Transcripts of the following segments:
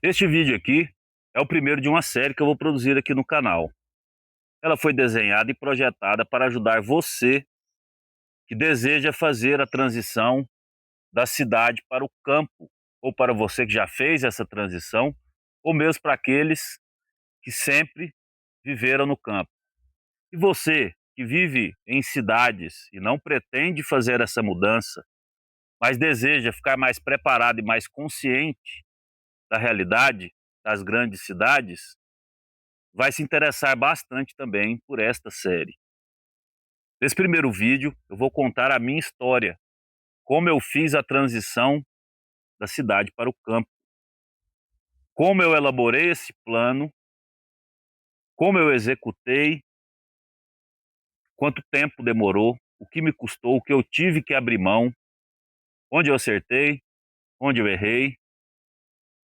Este vídeo aqui é o primeiro de uma série que eu vou produzir aqui no canal. Ela foi desenhada e projetada para ajudar você que deseja fazer a transição da cidade para o campo, ou para você que já fez essa transição, ou mesmo para aqueles que sempre viveram no campo. E você que vive em cidades e não pretende fazer essa mudança, mas deseja ficar mais preparado e mais consciente da realidade das grandes cidades, vai se interessar bastante também por esta série. Nesse primeiro vídeo, eu vou contar a minha história, como eu fiz a transição da cidade para o campo, como eu elaborei esse plano, como eu executei, quanto tempo demorou, o que me custou, o que eu tive que abrir mão, onde eu acertei, onde eu errei.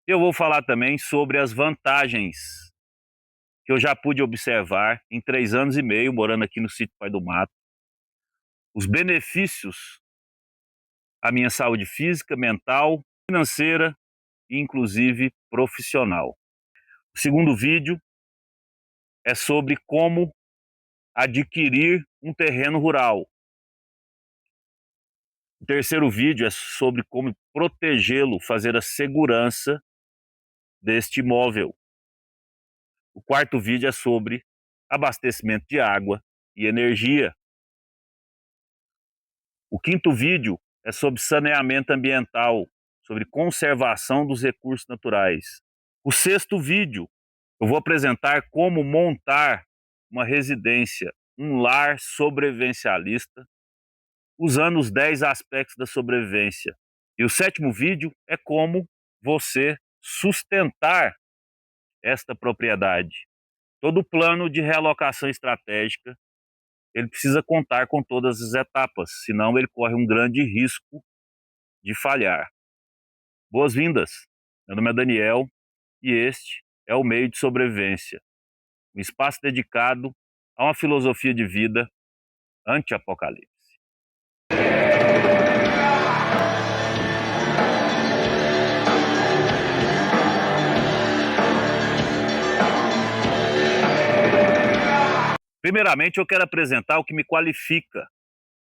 Eu vou falar também sobre as vantagens que eu já pude observar em 3 anos e meio morando aqui no sítio Pai do Mato, os benefícios à minha saúde física, mental, financeira e inclusive profissional. O segundo vídeo é sobre como adquirir um terreno rural. O terceiro vídeo é sobre como protegê-lo, fazer a segurança deste imóvel. O quarto vídeo é sobre abastecimento de água e energia. O quinto vídeo é sobre saneamento ambiental, sobre conservação dos recursos naturais. O sexto vídeo, eu vou apresentar como montar uma residência, um lar sobrevivencialista, usando os 10 aspectos da sobrevivência. E o sétimo vídeo é como você sustentar esta propriedade. Todo plano de realocação estratégica, ele precisa contar com todas as etapas, senão ele corre um grande risco de falhar. Boas-vindas! Meu nome é Daniel e este é o Meio de Sobrevivência, um espaço dedicado a uma filosofia de vida anti-apocalipse. Primeiramente, eu quero apresentar o que me qualifica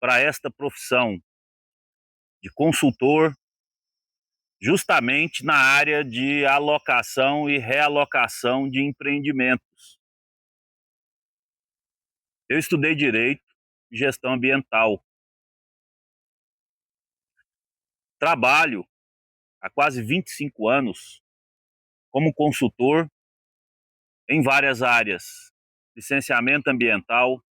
para esta profissão de consultor, justamente na área de alocação e realocação de empreendimentos. Eu estudei Direito e Gestão Ambiental. Trabalho há quase 25 anos como consultor em várias áreas: licenciamento ambiental,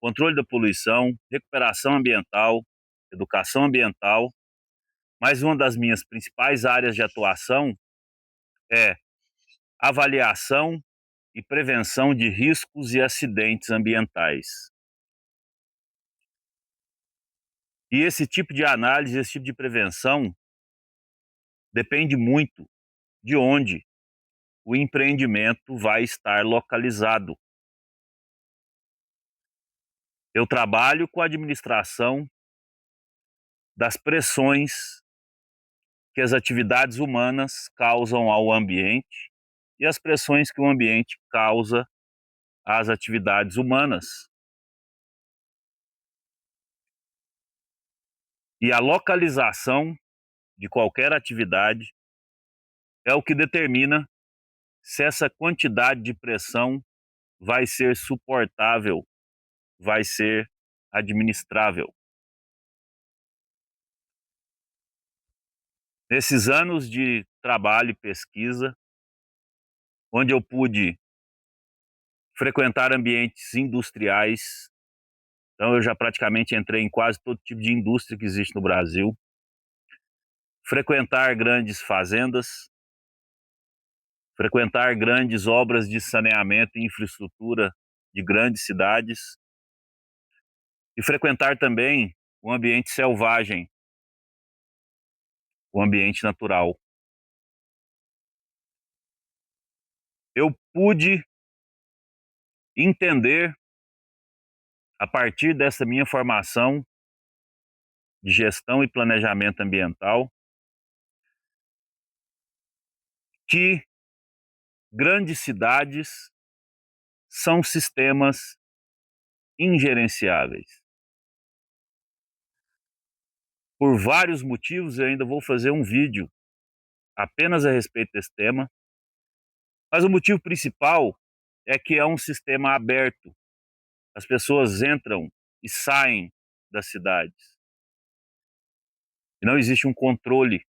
controle da poluição, recuperação ambiental, educação ambiental, mas uma das minhas principais áreas de atuação é avaliação e prevenção de riscos e acidentes ambientais. E esse tipo de análise, esse tipo de prevenção, depende muito de onde o empreendimento vai estar localizado. Eu trabalho com a administração das pressões que as atividades humanas causam ao ambiente e as pressões que o ambiente causa às atividades humanas. E a localização de qualquer atividade é o que determina se essa quantidade de pressão vai ser suportável, vai ser administrável. Nesses anos de trabalho e pesquisa, onde eu pude frequentar ambientes industriais, então eu já praticamente entrei em quase todo tipo de indústria que existe no Brasil, frequentar grandes fazendas, frequentar grandes obras de saneamento e infraestrutura de grandes cidades e frequentar também o ambiente selvagem, o ambiente natural. Eu pude entender, a partir dessa minha formação de gestão e planejamento ambiental, que grandes cidades são sistemas ingerenciáveis. Por vários motivos, eu ainda vou fazer um vídeo apenas a respeito desse tema, mas o motivo principal é que é um sistema aberto. As pessoas entram e saem das cidades. E não existe um controle.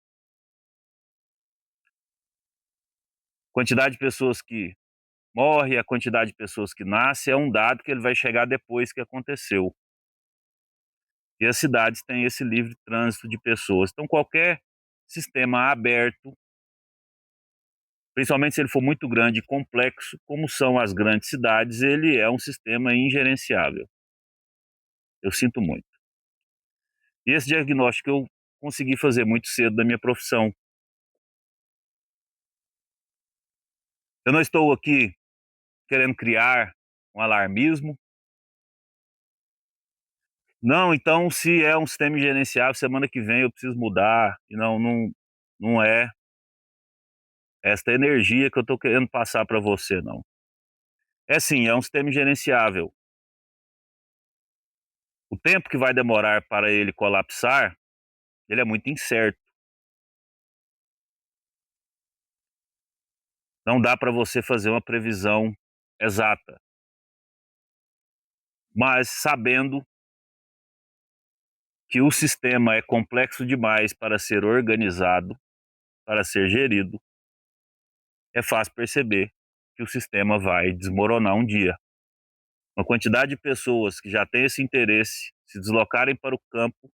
A quantidade de pessoas que morre, a quantidade de pessoas que nasce é um dado que ele vai chegar depois que aconteceu. E as cidades têm esse livre trânsito de pessoas. Então qualquer sistema aberto, principalmente se ele for muito grande e complexo, como são as grandes cidades, ele é um sistema ingerenciável. Eu sinto muito. E esse diagnóstico eu consegui fazer muito cedo da minha profissão. Eu não estou aqui querendo criar um alarmismo. Não, então se é um sistema ingerenciável, semana que vem eu preciso mudar. E não é esta energia que eu estou querendo passar para você, não. É sim, é um sistema ingerenciável. O tempo que vai demorar para ele colapsar, ele é muito incerto. Não dá para você fazer uma previsão exata. Mas sabendo que o sistema é complexo demais para ser organizado, para ser gerido, é fácil perceber que o sistema vai desmoronar um dia. Uma quantidade de pessoas que já têm esse interesse, se deslocarem para o campo,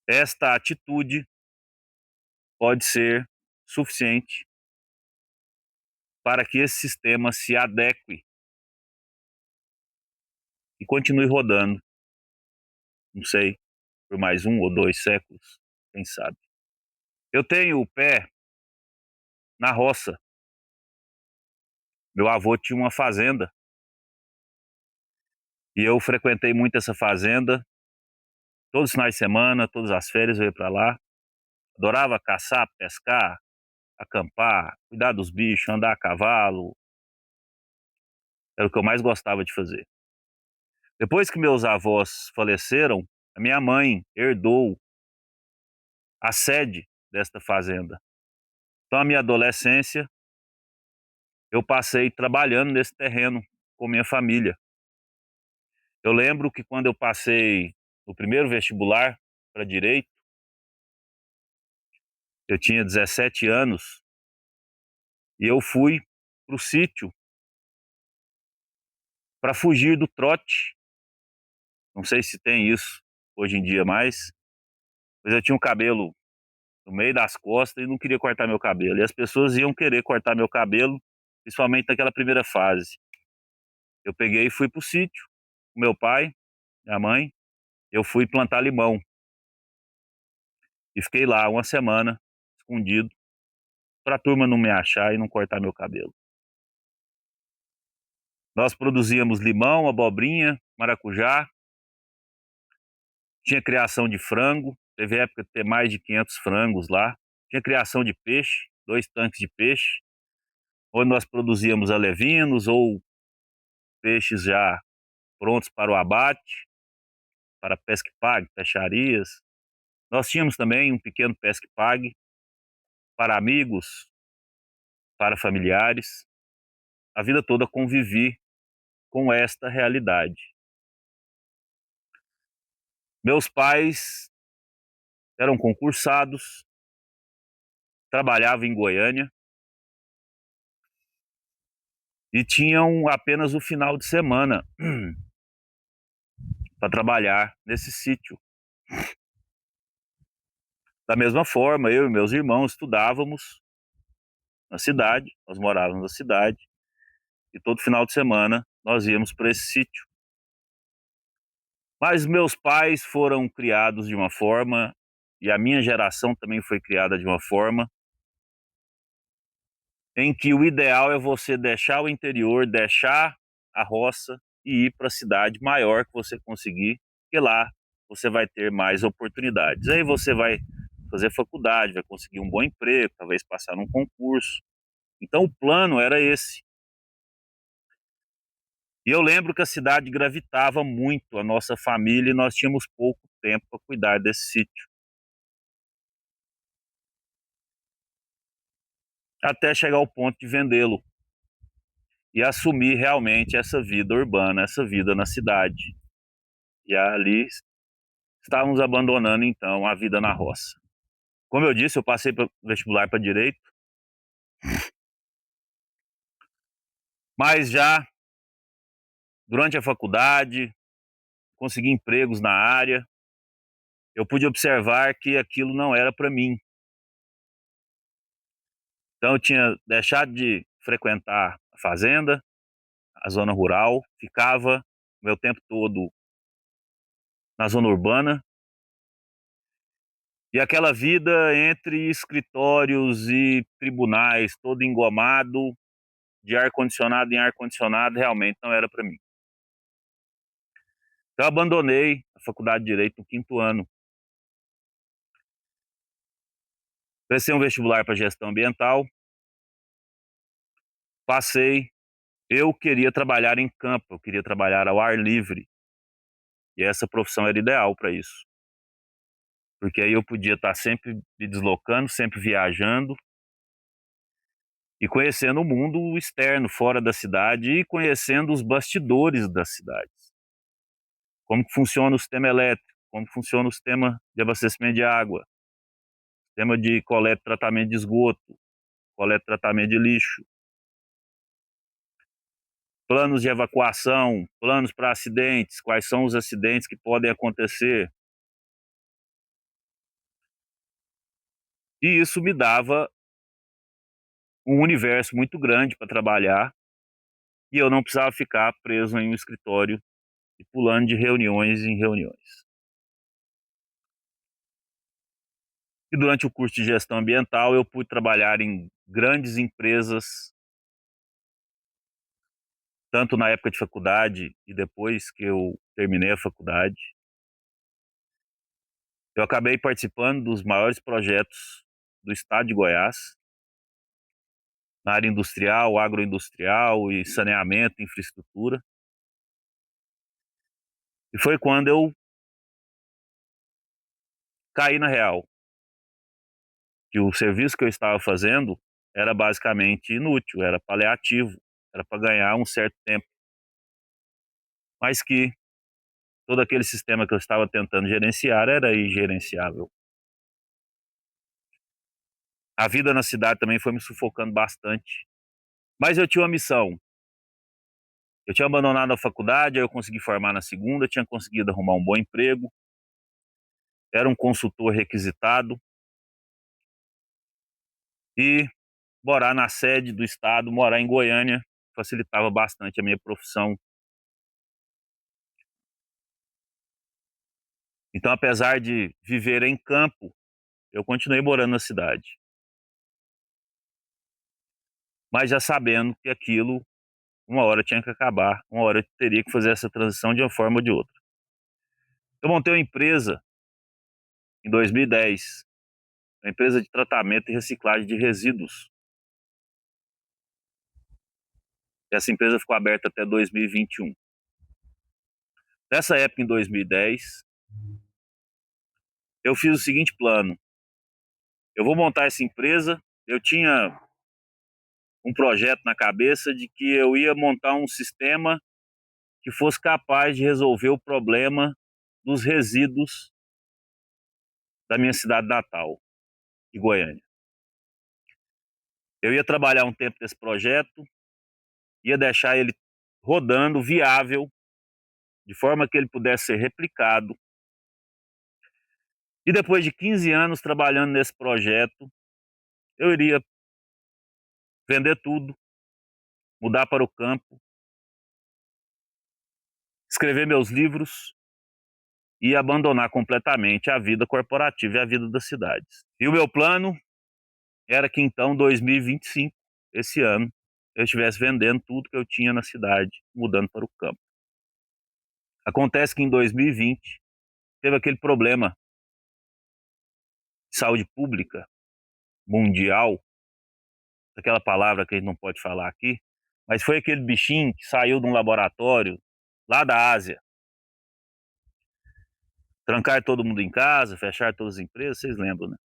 esta atitude pode ser suficiente para que esse sistema se adeque e continue rodando, não sei, por mais 1 ou 2 séculos, quem sabe. Eu tenho o pé na roça. Meu avô tinha uma fazenda e eu frequentei muito essa fazenda. Todos os finais de semana, todas as férias eu ia para lá. Adorava caçar, pescar, acampar, cuidar dos bichos, andar a cavalo. Era o que eu mais gostava de fazer. Depois que meus avós faleceram, a minha mãe herdou a sede desta fazenda. Então, a minha adolescência, eu passei trabalhando nesse terreno com minha família. Eu lembro que quando eu passei no primeiro vestibular para direito, eu tinha 17 anos e eu fui para o sítio para fugir do trote. Não sei se tem isso hoje em dia mais, mas eu tinha um cabelo no meio das costas e não queria cortar meu cabelo. E as pessoas iam querer cortar meu cabelo, principalmente naquela primeira fase. Eu peguei e fui para o sítio com meu pai, minha mãe. Eu fui plantar limão e fiquei lá 1 semana, escondido, para a turma não me achar e não cortar meu cabelo. Nós produzíamos limão, abobrinha, maracujá, tinha criação de frango, teve época de ter mais de 500 frangos lá, tinha criação de peixe, 2 tanques de peixe, onde nós produzíamos alevinos ou peixes já prontos para o abate, para pesque-pague, peixarias. Nós tínhamos também um pequeno pesque-pague para amigos, para familiares. A vida toda convivi com esta realidade. Meus pais eram concursados, trabalhavam em Goiânia e tinham apenas o final de semana para trabalhar nesse sítio. Da mesma forma, eu e meus irmãos estudávamos na cidade, nós morávamos na cidade, e todo final de semana nós íamos para esse sítio. Mas meus pais foram criados de uma forma, e a minha geração também foi criada de uma forma, em que o ideal é você deixar o interior, deixar a roça e ir para a cidade maior que você conseguir, porque lá você vai ter mais oportunidades. Aí você vai fazer faculdade, vai conseguir um bom emprego, talvez passar num concurso. Então o plano era esse. E eu lembro que a cidade gravitava muito a nossa família e nós tínhamos pouco tempo para cuidar desse sítio. Até chegar ao ponto de vendê-lo e assumir realmente essa vida urbana, essa vida na cidade. E ali estávamos abandonando então a vida na roça. Como eu disse, eu passei para vestibular para direito, mas já durante a faculdade, consegui empregos na área, eu pude observar que aquilo não era para mim. Então eu tinha deixado de frequentar a fazenda, a zona rural, ficava o meu tempo todo na zona urbana. E aquela vida entre escritórios e tribunais, todo engomado, de ar-condicionado em ar-condicionado, realmente não era para mim. Então eu abandonei a faculdade de Direito no 5º ano. Prestei um vestibular para gestão ambiental, passei. Eu queria trabalhar em campo, eu queria trabalhar ao ar livre. E essa profissão era ideal para isso. Porque aí eu podia estar sempre me deslocando, sempre viajando e conhecendo o mundo externo, fora da cidade, e conhecendo os bastidores das cidades. Como que funciona o sistema elétrico, como que funciona o sistema de abastecimento de água, sistema de coleta e tratamento de esgoto, coleta e tratamento de lixo, planos de evacuação, planos para acidentes, quais são os acidentes que podem acontecer. E isso me dava um universo muito grande para trabalhar e eu não precisava ficar preso em um escritório e pulando de reuniões em reuniões. E durante o curso de gestão ambiental eu pude trabalhar em grandes empresas, tanto na época de faculdade e depois que eu terminei a faculdade. Eu acabei participando dos maiores projetos do estado de Goiás, na área industrial, agroindustrial e saneamento, infraestrutura. E foi quando eu caí na real, que o serviço que eu estava fazendo era basicamente inútil, era paliativo, era para ganhar um certo tempo, mas que todo aquele sistema que eu estava tentando gerenciar era ingerenciável. A vida na cidade também foi me sufocando bastante, mas eu tinha uma missão. Eu tinha abandonado a faculdade, aí eu consegui formar na segunda, tinha conseguido arrumar um bom emprego, era um consultor requisitado e morar na sede do estado, morar em Goiânia, facilitava bastante a minha profissão. Então, apesar de viver em campo, eu continuei morando na cidade, mas já sabendo que aquilo uma hora tinha que acabar, uma hora eu teria que fazer essa transição de uma forma ou de outra. Eu montei uma empresa em 2010, uma empresa de tratamento e reciclagem de resíduos. Essa empresa ficou aberta até 2021. Nessa época, em 2010, eu fiz o seguinte plano: eu vou montar essa empresa. Eu tinha um projeto na cabeça de que eu ia montar um sistema que fosse capaz de resolver o problema dos resíduos da minha cidade natal, de Goiânia. Eu ia trabalhar um tempo nesse projeto, ia deixar ele rodando, viável, de forma que ele pudesse ser replicado. E depois de 15 anos trabalhando nesse projeto, eu iria vender tudo, mudar para o campo, escrever meus livros e abandonar completamente a vida corporativa e a vida das cidades. E o meu plano era que então, 2025, esse ano, eu estivesse vendendo tudo que eu tinha na cidade, mudando para o campo. Acontece que em 2020 teve aquele problema de saúde pública mundial, aquela palavra que a gente não pode falar aqui, mas foi aquele bichinho que saiu de um laboratório lá da Ásia. Trancar todo mundo em casa, fechar todas as empresas, vocês lembram, né?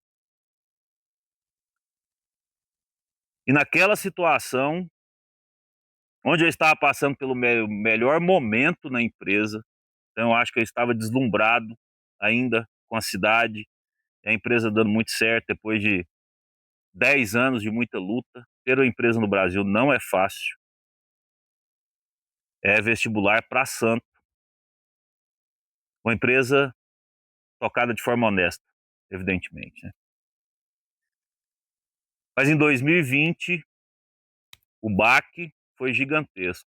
E naquela situação, onde eu estava passando pelo melhor momento na empresa, então eu acho que eu estava deslumbrado ainda com a cidade, a empresa dando muito certo depois de 10 anos de muita luta. Ter uma empresa no Brasil não é fácil, é vestibular para santo. Uma empresa tocada de forma honesta, evidentemente, né? Mas em 2020, o baque foi gigantesco.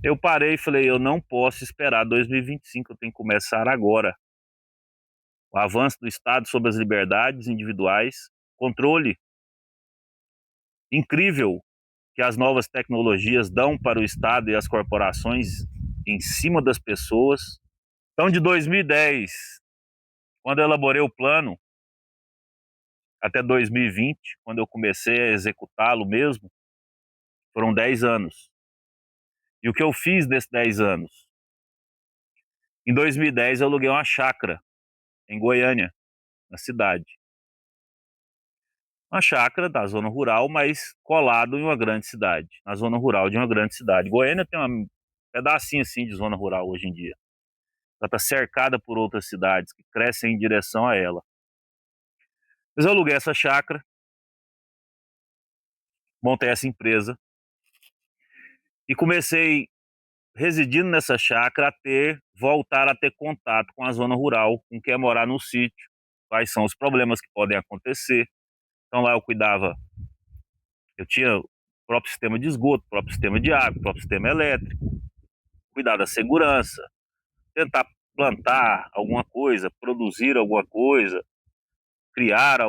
Eu parei e falei, eu não posso esperar 2025, eu tenho que começar agora. O avanço do Estado sobre as liberdades individuais, controle incrível que as novas tecnologias dão para o Estado e as corporações em cima das pessoas. Então, de 2010, quando eu elaborei o plano, até 2020, quando eu comecei a executá-lo mesmo, foram 10 anos. E o que eu fiz nesses 10 anos? Em 2010, eu aluguei uma chácara em Goiânia, na cidade. Uma chácara da zona rural, mas colado em uma grande cidade, na zona rural de uma grande cidade. Goiânia tem um pedacinho assim de zona rural hoje em dia. Ela está cercada por outras cidades que crescem em direção a ela. Mas eu aluguei essa chácara, montei essa empresa e comecei, residindo nessa chácara, voltar a ter contato com a zona rural, com quem é morar no sítio, quais são os problemas que podem acontecer. Então lá eu cuidava, eu tinha o próprio sistema de esgoto, o próprio sistema de água, o próprio sistema elétrico, cuidar da segurança, tentar plantar alguma coisa, produzir alguma coisa, criar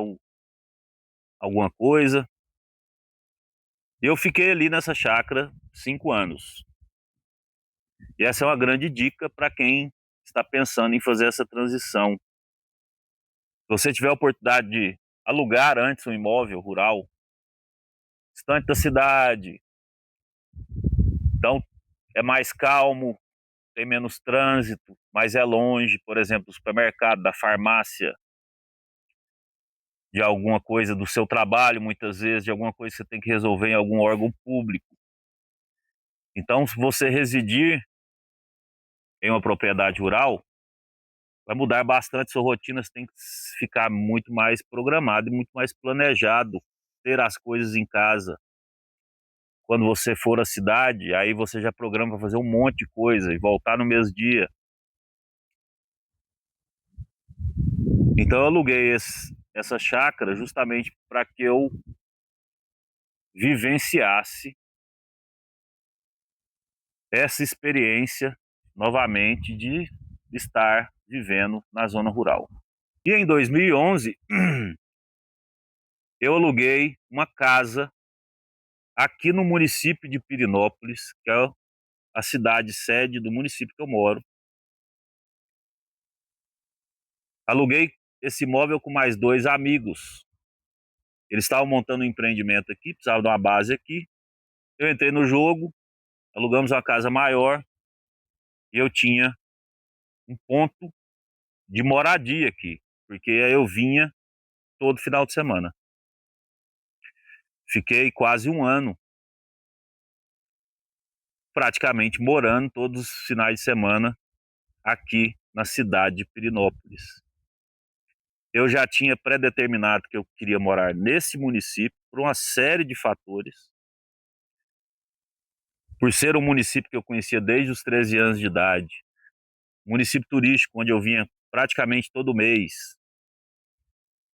alguma coisa. E eu fiquei ali nessa chácara 5 anos. E essa é uma grande dica para quem está pensando em fazer essa transição. Se você tiver a oportunidade de alugar antes um imóvel rural, distante da cidade, então é mais calmo, tem menos trânsito, mas é longe, por exemplo, do supermercado, da farmácia, de alguma coisa do seu trabalho, muitas vezes, de alguma coisa que você tem que resolver em algum órgão público. Então, se você residir em uma propriedade rural, vai mudar bastante sua rotina, você tem que ficar muito mais programado e muito mais planejado, ter as coisas em casa. Quando você for à cidade, aí você já programa para fazer um monte de coisa e voltar no mesmo dia. Então eu aluguei essa chácara justamente para que eu vivenciasse essa experiência novamente de estar vivendo na zona rural. E em 2011, eu aluguei uma casa aqui no município de Pirenópolis, que é a cidade sede do município que eu moro. Aluguei esse imóvel com mais 2 amigos. Eles estavam montando um empreendimento aqui, precisavam de uma base aqui. Eu entrei no jogo, alugamos uma casa maior e eu tinha um ponto de moradia aqui, porque eu vinha todo final de semana. Fiquei quase um ano, praticamente morando todos os finais de semana aqui na cidade de Pirenópolis. Eu já tinha pré-determinado que eu queria morar nesse município por uma série de fatores. Por ser um município que eu conhecia desde os 13 anos de idade, município turístico onde eu vinha praticamente todo mês,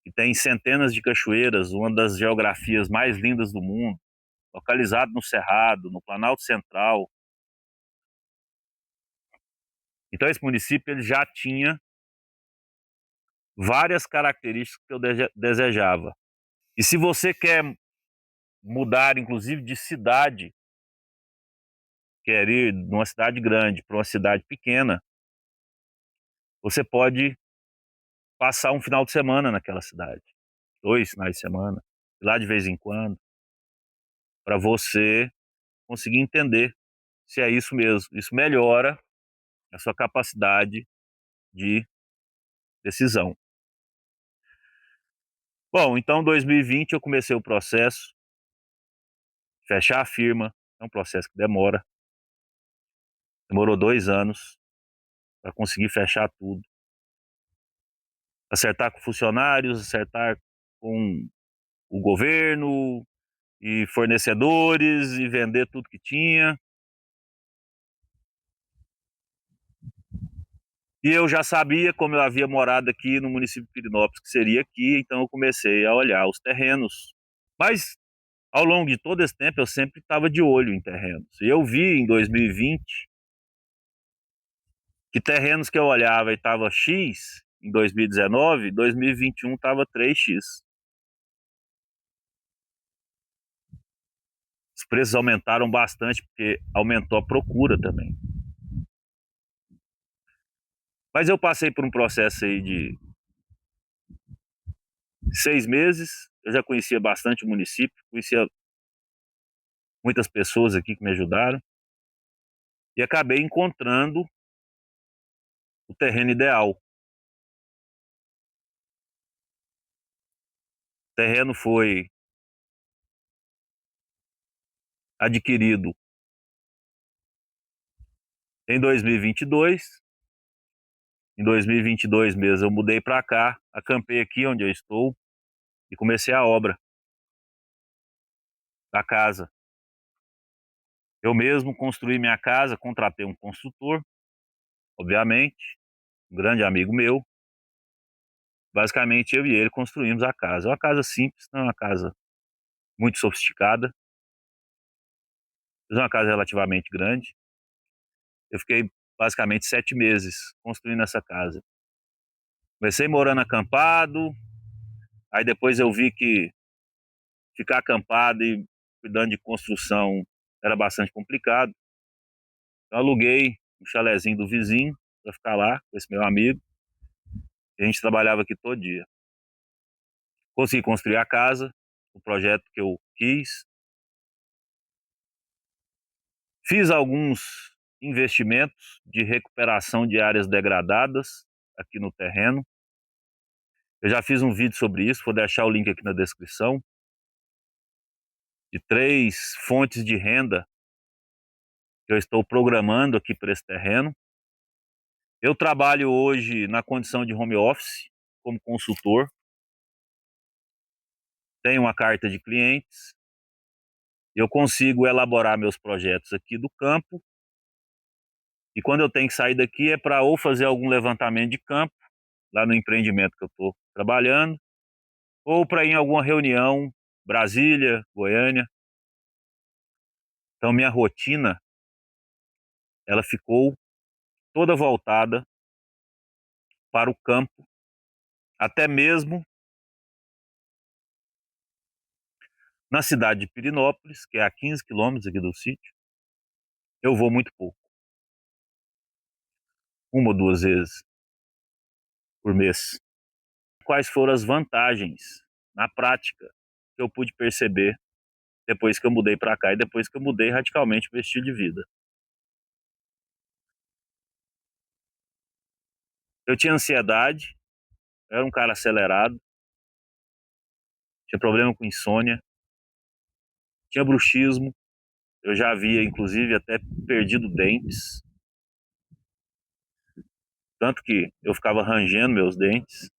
que tem centenas de cachoeiras, uma das geografias mais lindas do mundo, localizado no Cerrado, no Planalto Central. Então esse município ele já tinha várias características que eu desejava. E se você quer mudar, inclusive, de cidade, quer ir de uma cidade grande para uma cidade pequena, você pode passar um final de semana naquela cidade, 2 finais de semana, ir lá de vez em quando, para você conseguir entender se é isso mesmo. Isso melhora a sua capacidade de decisão. Bom, então 2020 eu comecei o processo, fechar a firma, é um processo que demorou 2 anos para conseguir fechar tudo. Acertar com funcionários, acertar com o governo e fornecedores e vender tudo que tinha. E eu já sabia, como eu havia morado aqui no município de Pirenópolis, que seria aqui, então eu comecei a olhar os terrenos. Mas ao longo de todo esse tempo eu sempre estava de olho em terrenos. E eu vi em 2020 que terrenos que eu olhava e estava X em 2019, 2021 estava 3x. Os preços aumentaram bastante porque aumentou a procura também. Mas eu passei por um processo aí de 6 meses, eu já conhecia bastante o município, conhecia muitas pessoas aqui que me ajudaram e acabei encontrando o terreno ideal. O terreno foi adquirido em 2022. Em 2022 mesmo eu mudei para cá, acampei aqui onde eu estou e comecei a obra da casa. Eu mesmo construí minha casa, contratei um construtor, obviamente, um grande amigo meu. Basicamente eu e ele construímos a casa. É uma casa simples, não é uma casa muito sofisticada, mas é uma casa relativamente grande. Eu fiquei basicamente 7 meses construindo essa casa. Comecei morando acampado, aí depois eu vi que ficar acampado e cuidando de construção era bastante complicado. Então aluguei um chalezinho do vizinho para ficar lá com esse meu amigo. E a gente trabalhava aqui todo dia. Consegui construir a casa, o projeto que eu quis. Fiz alguns investimentos de recuperação de áreas degradadas aqui no terreno. Eu já fiz um vídeo sobre isso, vou deixar o link aqui na descrição, de 3 fontes de renda que eu estou programando aqui para esse terreno. Eu trabalho hoje na condição de home office, como consultor, tenho uma carta de clientes, eu consigo elaborar meus projetos aqui do campo, e quando eu tenho que sair daqui é para ou fazer algum levantamento de campo, lá no empreendimento que eu estou trabalhando, ou para ir em alguma reunião, Brasília, Goiânia. Então minha rotina, ela ficou toda voltada para o campo, até mesmo na cidade de Pirenópolis, que é a 15 quilômetros aqui do sítio, eu vou muito pouco, 1 ou 2 vezes por mês. Quais foram as vantagens na prática que eu pude perceber depois que eu mudei para cá e depois que eu mudei radicalmente o estilo de vida? Eu tinha ansiedade, eu era um cara acelerado, tinha problema com insônia, tinha bruxismo, eu já havia inclusive até perdido dentes, tanto que eu ficava rangendo meus dentes,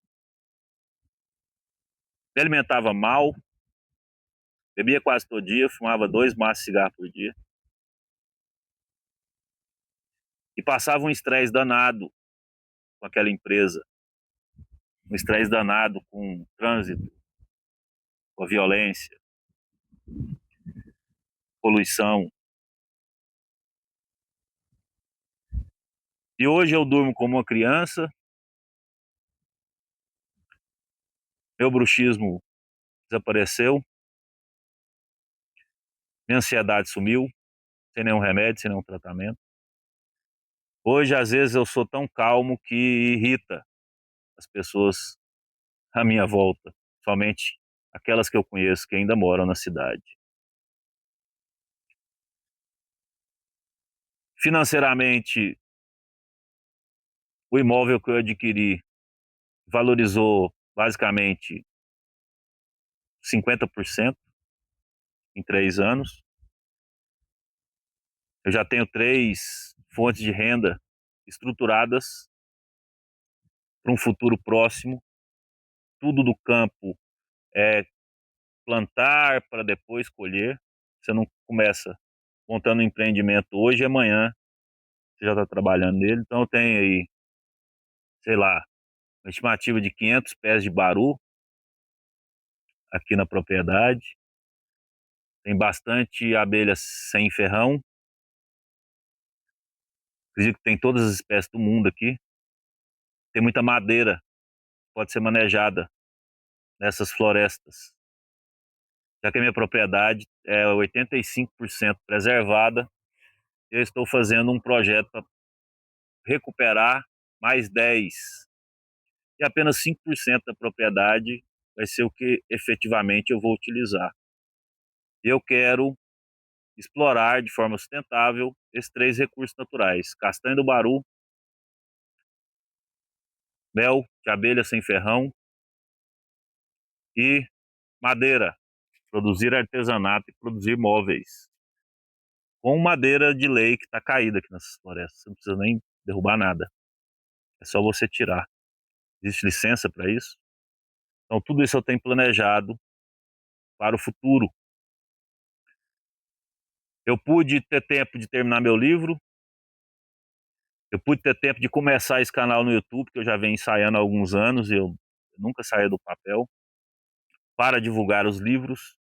me alimentava mal, bebia quase todo dia, fumava 2 maços de cigarro por dia e passava um estresse danado com aquela empresa, um estresse danado com o trânsito, com a violência, poluição. E hoje eu durmo como uma criança, meu bruxismo desapareceu, minha ansiedade sumiu, sem nenhum remédio, sem nenhum tratamento. Hoje, às vezes, eu sou tão calmo que irrita as pessoas à minha volta, somente aquelas que eu conheço que ainda moram na cidade. Financeiramente, o imóvel que eu adquiri valorizou basicamente 50% em 3 anos. Eu já tenho 3 fontes de renda estruturadas para um futuro próximo. Tudo do campo é plantar para depois colher. Você não começa montando um empreendimento hoje e amanhã você já está trabalhando nele. Então eu tenho aí, sei lá, uma estimativa de 500 pés de baru aqui na propriedade. Tem bastante abelha sem ferrão. Acredito que tem todas as espécies do mundo aqui. Tem muita madeira que pode ser manejada nessas florestas. Já que a minha propriedade é 85% preservada, eu estou fazendo um projeto para recuperar mais 10. E apenas 5% da propriedade vai ser o que efetivamente eu vou utilizar. Eu quero explorar de forma sustentável esses 3 recursos naturais: castanha do baru, mel de abelha sem ferrão e madeira. Produzir artesanato e produzir móveis com madeira de lei que está caída aqui nessas florestas. Você não precisa nem derrubar nada. É só você tirar. Existe licença para isso. Então tudo isso eu tenho planejado para o futuro. Eu pude ter tempo de terminar meu livro. Eu pude ter tempo de começar esse canal no YouTube, que eu já venho ensaiando há alguns anos e eu nunca saí do papel, para divulgar os livros.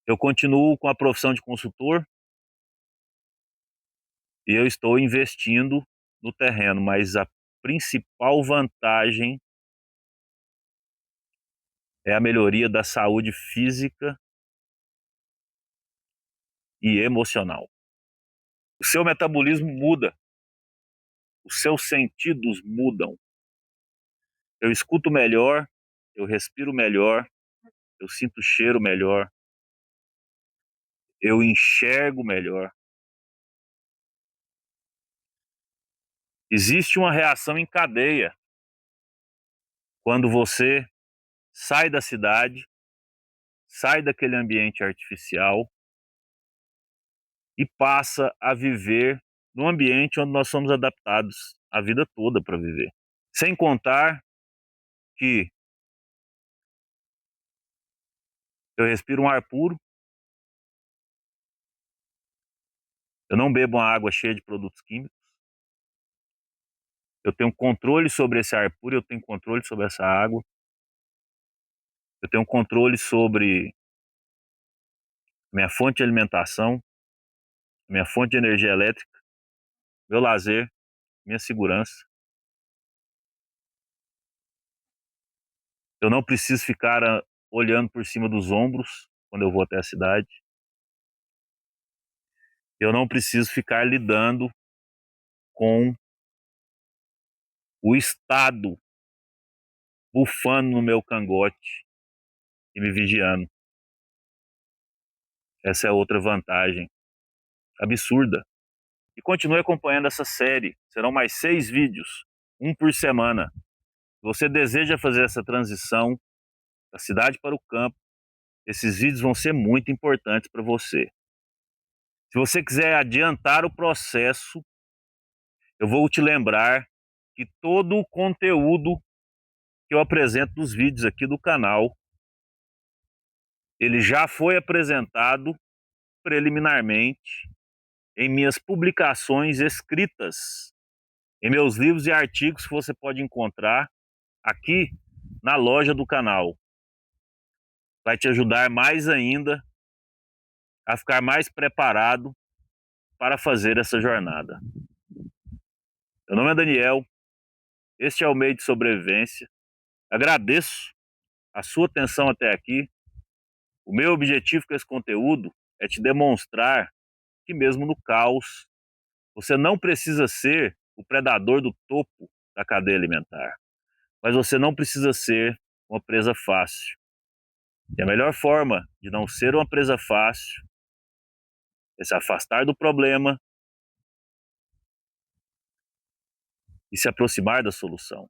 Eu continuo com a profissão de consultor e eu estou investindo no terreno, mas a principal vantagem é a melhoria da saúde física e emocional. O seu metabolismo muda, os seus sentidos mudam. Eu escuto melhor, eu respiro melhor, eu sinto cheiro melhor, eu enxergo melhor. Existe uma reação em cadeia quando você sai da cidade, sai daquele ambiente artificial e passa a viver num ambiente onde nós somos adaptados a vida toda para viver. Sem contar que eu respiro um ar puro, eu não bebo uma água cheia de produtos químicos, eu tenho controle sobre esse ar puro, eu tenho controle sobre essa água, eu tenho controle sobre minha fonte de alimentação, minha fonte de energia elétrica, meu lazer, minha segurança. Eu não preciso ficar olhando por cima dos ombros quando eu vou até a cidade. Eu não preciso ficar lidando com o Estado bufando no meu cangote e me vigiando. Essa é outra vantagem absurda. E continue acompanhando essa série. Serão mais 6 vídeos, um por semana. Se você deseja fazer essa transição da cidade para o campo, esses vídeos vão ser muito importantes para você. Se você quiser adiantar o processo, eu vou te lembrar que todo o conteúdo que eu apresento nos vídeos aqui do canal, ele já foi apresentado preliminarmente em minhas publicações escritas, em meus livros e artigos que você pode encontrar aqui na loja do canal. Vai te ajudar mais ainda a ficar mais preparado para fazer essa jornada. Meu nome é Daniel, este é o Meio de Sobrevivência. Agradeço a sua atenção até aqui. O meu objetivo com esse conteúdo é te demonstrar que mesmo no caos, você não precisa ser o predador do topo da cadeia alimentar. mas você não precisa ser uma presa fácil. E a melhor forma de não ser uma presa fácil é se afastar do problema e se aproximar da solução.